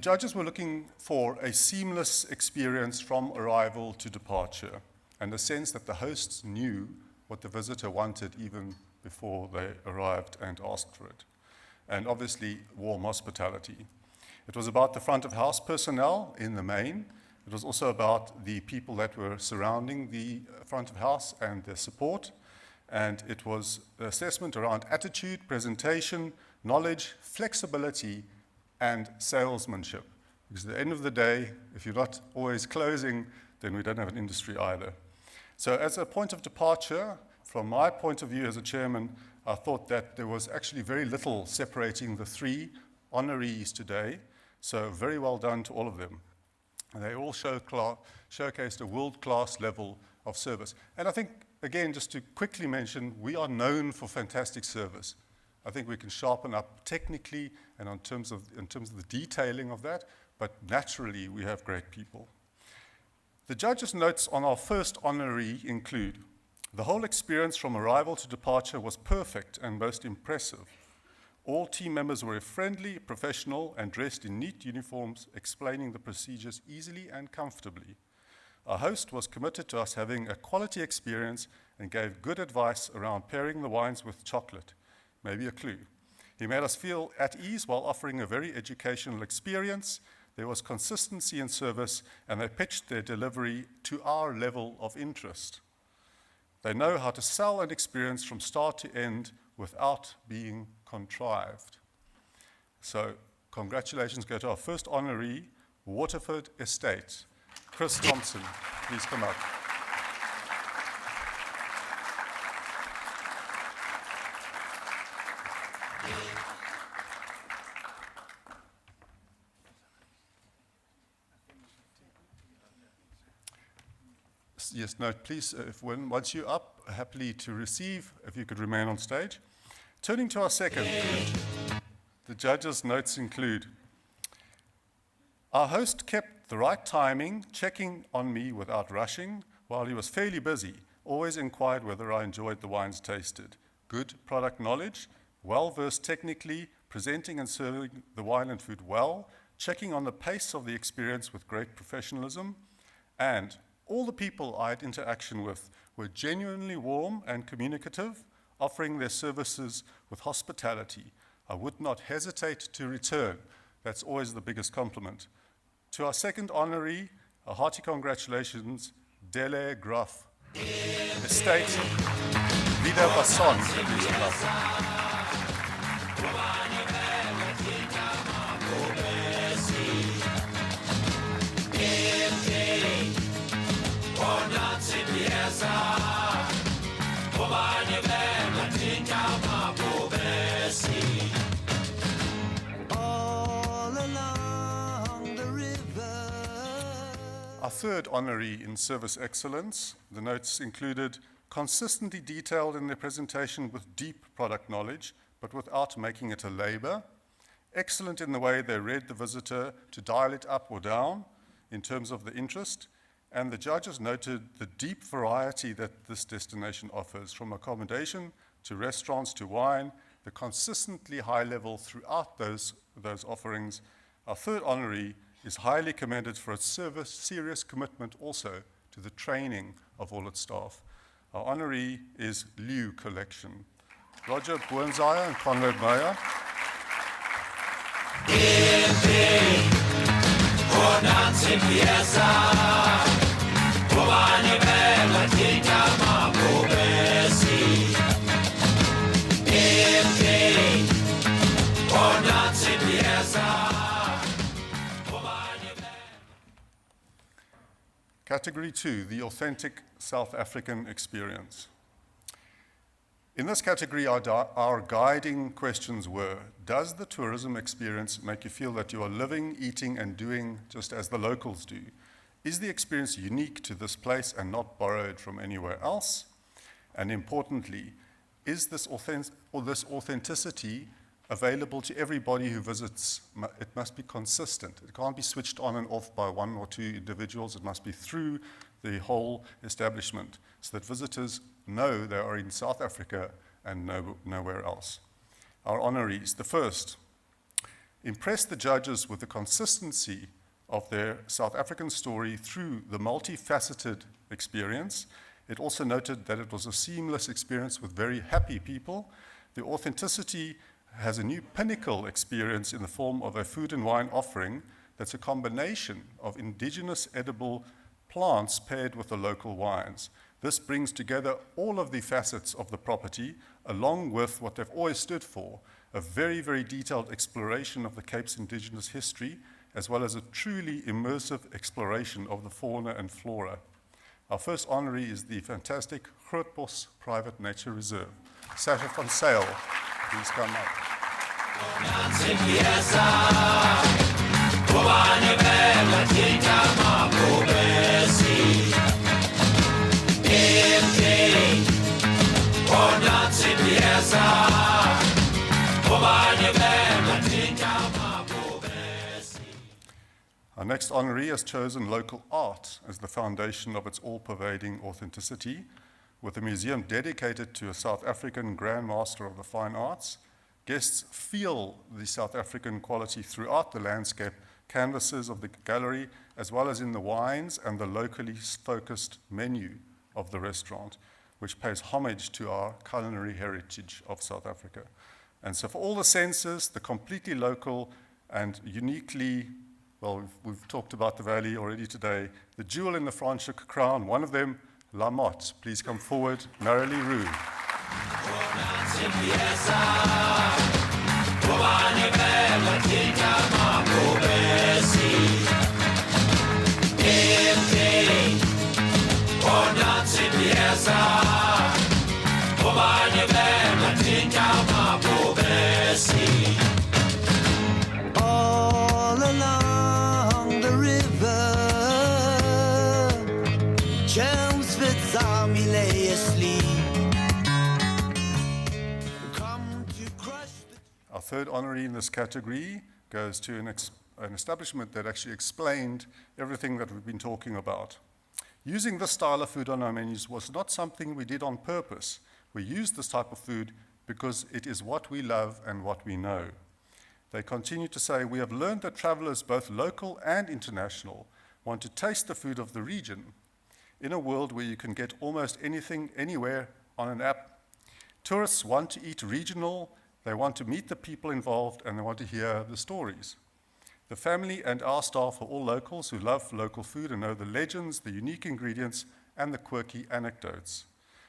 judges were looking for a seamless experience from arrival to departure, and a sense that the hosts knew what the visitor wanted even before they arrived and asked for it. And obviously, warm hospitality. It was about the front of house personnel in the main. It was also about the people that were surrounding the front of house and their support. And it was the assessment around attitude, presentation, knowledge, flexibility, and salesmanship. Because at the end of the day, if you're not always closing, then we don't have an industry either. So as a point of departure, from my point of view as a chairman, I thought that there was actually very little separating the three honorees today. So very well done to all of them. And they all showcased a world-class level of service. And I think, again, just to quickly mention, we are known for fantastic service. I think we can sharpen up technically and in terms of the detailing of that, but naturally we have great people. The judges' notes on our first honoree include: the whole experience from arrival to departure was perfect and most impressive. All team members were friendly, professional, and dressed in neat uniforms, explaining the procedures easily and comfortably. Our host was committed to us having a quality experience and gave good advice around pairing the wines with chocolate. Maybe a clue. He made us feel at ease while offering a very educational experience. There was consistency in service, and they pitched their delivery to our level of interest. They know how to sell an experience from start to end without being contrived. So, congratulations go to our first honoree, Waterford Estate. Chris Thompson, please come up. Yes, no, please, once you're up, happily to receive, if you could remain on stage. Turning to our second, the judges' notes include: our host kept the right timing, checking on me without rushing. While he was fairly busy, always inquired whether I enjoyed the wines tasted. Good product knowledge, well-versed technically, presenting and serving the wine and food well, checking on the pace of the experience with great professionalism, and all the people I had interaction with were genuinely warm and communicative, offering their services with hospitality. I would not hesitate to return. That's always the biggest compliment. To our second honoree, a hearty congratulations, Dele Graf. Estate, Vida Basson, please come up. Our third honoree in service excellence, the notes included: consistently detailed in their presentation with deep product knowledge, but without making it a labor. Excellent in the way they read the visitor to dial it up or down in terms of the interest. And the judges noted the deep variety that this destination offers, from accommodation to restaurants to wine, the consistently high level throughout those offerings. Our third honoree is highly commended for its serious commitment also to the training of all its staff. Our honoree is Liu Collection. Roger Boenzaier and Conrad Meyer. Category 2, the authentic South African experience. In this category, our guiding questions were: does the tourism experience make you feel that you are living, eating, and doing just as the locals do? Is the experience unique to this place and not borrowed from anywhere else? And importantly, is this authenticity available to everybody who visits? It must be consistent. It can't be switched on and off by one or two individuals. It must be through the whole establishment so that visitors know they are in South Africa and nowhere else. Our honorees. The first impressed the judges with the consistency of their South African story through the multifaceted experience. It also noted that it was a seamless experience with very happy people. The authenticity has a new pinnacle experience in the form of a food and wine offering that's a combination of indigenous edible plants paired with the local wines. This brings together all of the facets of the property, along with what they've always stood for, a very, very detailed exploration of the Cape's indigenous history, as well as a truly immersive exploration of the fauna and flora. Our first honoree is the fantastic Grootbos Private Nature Reserve. Sasha van Sail, please come up. Our next honoree has chosen local art as the foundation of its all-pervading authenticity, with a museum dedicated to a South African Grand Master of the Fine Arts. Guests feel the South African quality throughout the landscape canvases of the gallery, as well as in the wines and the locally focused menu of the restaurant, which pays homage to our culinary heritage of South Africa. And so for all the senses, the completely local and uniquely, well, we've talked about the valley already today, the jewel in the Franschhoek crown, one of them, La Motte. Please come forward, Marilee Roux. All along the river, Chelmsford's army lay asleep. Come to crush the... Our third honoree in this category goes to an establishment that actually explained everything that we've been talking about. Using this style of food on our menus was not something we did on purpose. We used this type of food because it is what we love and what we know. They continue to say, we have learned that travelers, both local and international, want to taste the food of the region in a world where you can get almost anything, anywhere on an app. Tourists want to eat regional, they want to meet the people involved, and they want to hear the stories. The family and our staff are all locals who love local food and know the legends, the unique ingredients, and the quirky anecdotes.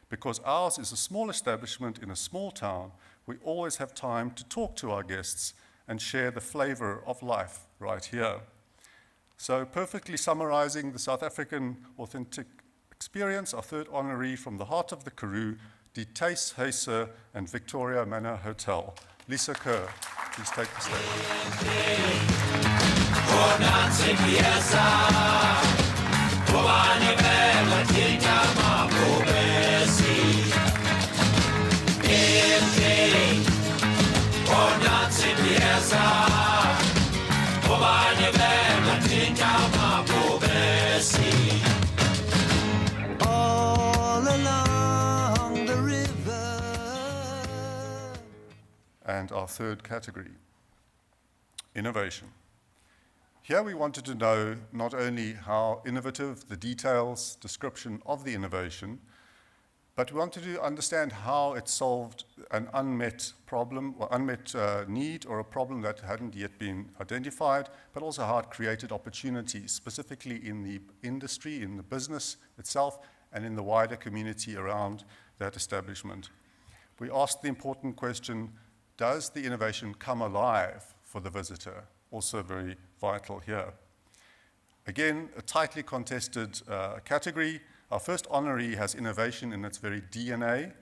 Because ours is a small establishment in a small town, we always have time to talk to our guests and share the flavor of life right here. So perfectly summarizing the South African authentic experience, our third honoree from the heart of the Karoo, Die Thuishuise and Victoria Manor Hotel. Lisa Kerr, please take the stage. All along the river. And our third category, innovation. Here we wanted to know not only how innovative the details, description of the innovation, but we wanted to understand how it solved an unmet problem, or unmet need, or a problem that hadn't yet been identified, but also how it created opportunities, specifically in the industry, in the business itself, and in the wider community around that establishment. We asked the important question, does the innovation come alive for the visitor? Also very vital here. Again, a tightly contested category. Our first honoree has innovation in its very DNA.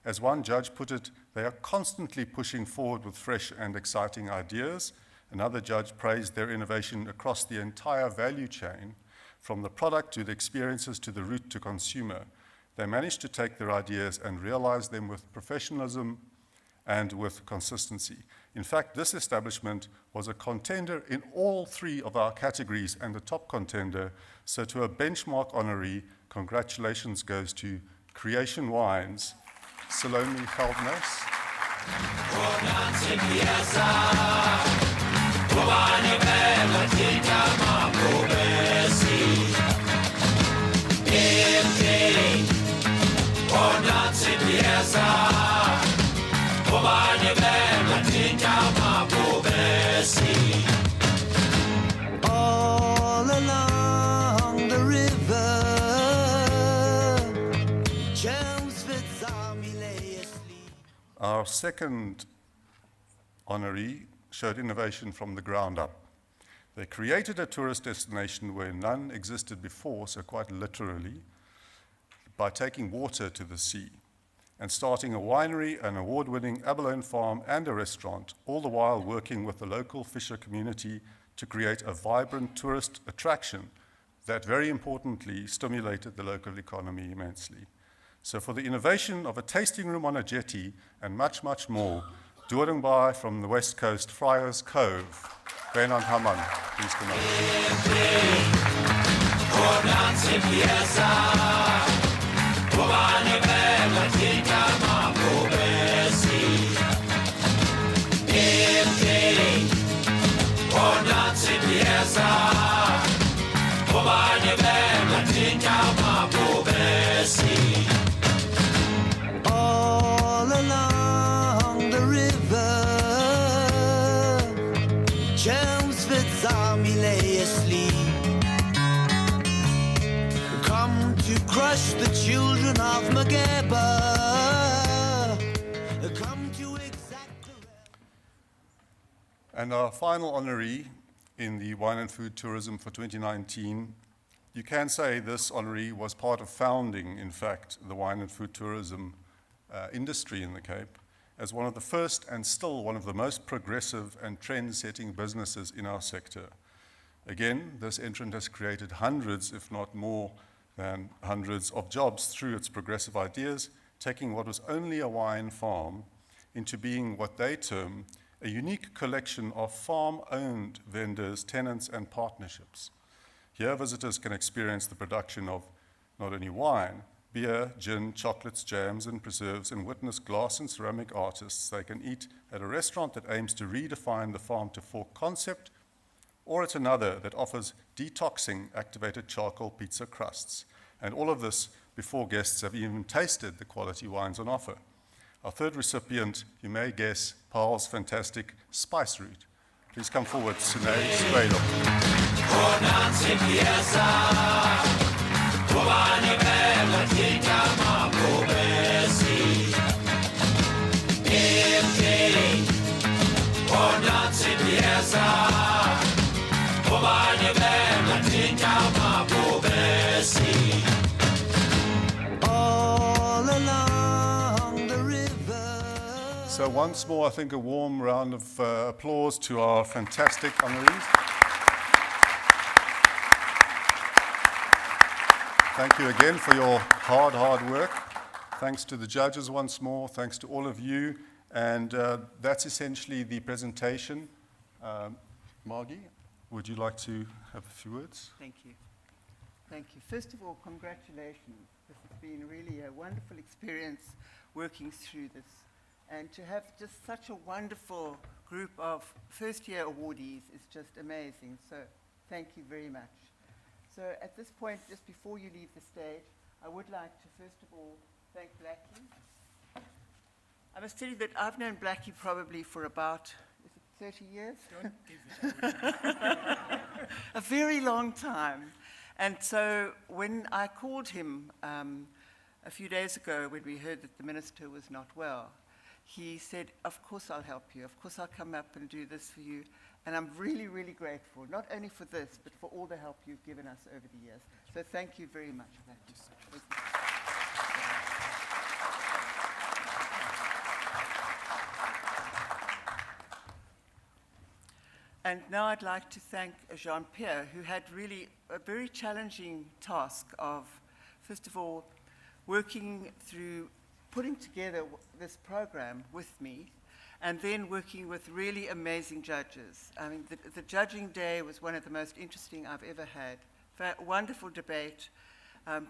As one judge put it, they are constantly pushing forward with fresh and exciting ideas. Another judge praised their innovation across the entire value chain, from the product to the experiences to the route to consumer. They managed to take their ideas and realize them with professionalism and with consistency. In fact, this establishment was a contender in all three of our categories and the top contender. So to a benchmark honoree, congratulations goes to Creation Wines, Salome Geldnys. All along the river, Chelmsford's army lay asleep. Our second honoree showed innovation from the ground up. They created a tourist destination where none existed before, so quite literally, by taking water to the sea and starting a winery, an award-winning abalone farm, and a restaurant, all the while working with the local fisher community to create a vibrant tourist attraction that, very importantly, stimulated the local economy immensely. So for the innovation of a tasting room on a jetty and much, much more, Doringbaai from the West Coast, Friars Cove, Bernard Hamann, please come up. All along the river, Chelmsford's army lay asleep. Come to crush the children of Mageba. Come to exact the And our final honoree in the wine and food tourism for 2019, you can say this honoree was part of founding, in fact, the wine and food tourism industry in the Cape as one of the first and still one of the most progressive and trend-setting businesses in our sector. Again, this entrant has created hundreds, if not more than hundreds, of jobs through its progressive ideas, taking what was only a wine farm into being what they term a unique collection of farm-owned vendors, tenants, and partnerships. Here, visitors can experience the production of not only wine, beer, gin, chocolates, jams, and preserves, and witness glass and ceramic artists. They can eat at a restaurant that aims to redefine the farm-to-fork concept, or at another that offers detoxing activated charcoal pizza crusts. And all of this before guests have even tasted the quality wines on offer. Our third recipient, you may guess, Paul's fantastic spice route. Please come forward, Sune Swalo. all along the river. So once more, I think a warm round of applause to our fantastic honorees. Thank you again for your hard work. Thanks to the judges once more. Thanks to all of you. And that's essentially the presentation. Margie, would you like to have a few words? Thank you. Thank you. First of all, congratulations. This has been really a wonderful experience working through this. And to have just such a wonderful group of first-year awardees is just amazing. So thank you very much. So at this point, just before you leave the stage, I would like to first of all thank Blackie. I must tell you that I've known Blackie probably for about, is it 30 years? A very long time. And so when I called him a few days ago when we heard that the minister was not well, he said, of course I'll help you. Of course I'll come up and do this for you. And I'm really, really grateful, not only for this, but for all the help you've given us over the years. So thank you very much. Thank you. And now I'd like to thank Jean-Pierre, who had really a very challenging task of, first of all, working through putting together this program with me, and then working with really amazing judges. I mean, the judging day was one of the most interesting I've ever had. Wonderful debate,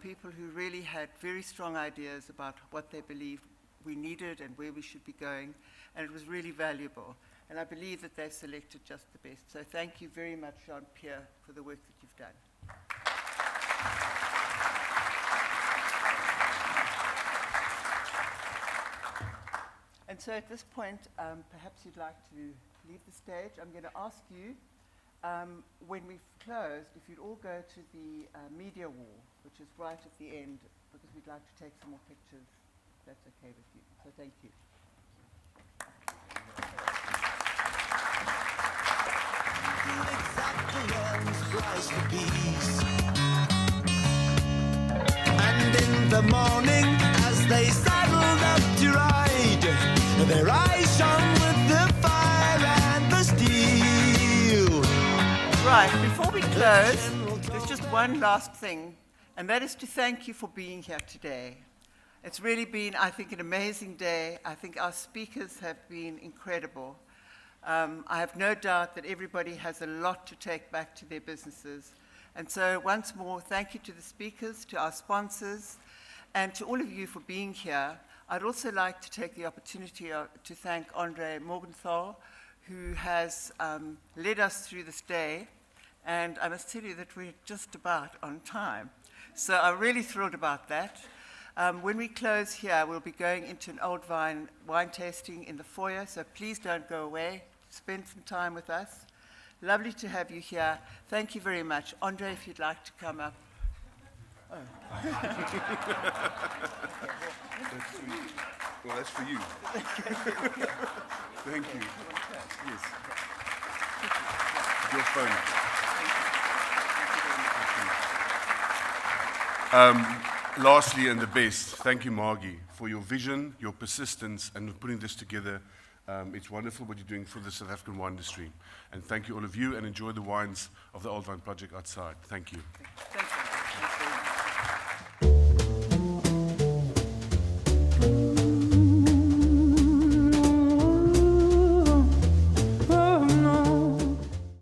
people who really had very strong ideas about what they believed we needed and where we should be going, and it was really valuable. And I believe that they've selected just the best. So thank you very much, Jean-Pierre, for the work that you've done. And so at this point, perhaps you'd like to leave the stage. I'm going to ask you, when we've closed, if you'd all go to the media wall, which is right at the end, because we'd like to take some more pictures, if that's okay with you. So thank you. Rise for peace. And in the morning, as they saddled up to ride, their eyes shone with the fire and the steel. Right, before we close, there's just one last thing, and that is to thank you for being here today. It's really been, I think, an amazing day. I think our speakers have been incredible. I have no doubt that everybody has a lot to take back to their businesses. And so once more, thank you to the speakers, to our sponsors, and to all of you for being here. I'd also like to take the opportunity to thank Andre Morgenthau, who has led us through this day. And I must tell you that we're just about on time. So I'm really thrilled about that. When we close here, we'll be going into an old wine tasting in the foyer, so please don't go away. Spend some time with us. Lovely to have you here. Thank you very much. Andre, if you'd like to come up. Oh. Well, that's for you. Thank you. Yes. Your phone. Lastly, and the best, thank you, Margie, for your vision, your persistence, and putting this together. It's wonderful what you're doing for the South African wine industry. And thank you, all of you, and enjoy the wines of the Old Vine Project outside. Thank you. Thank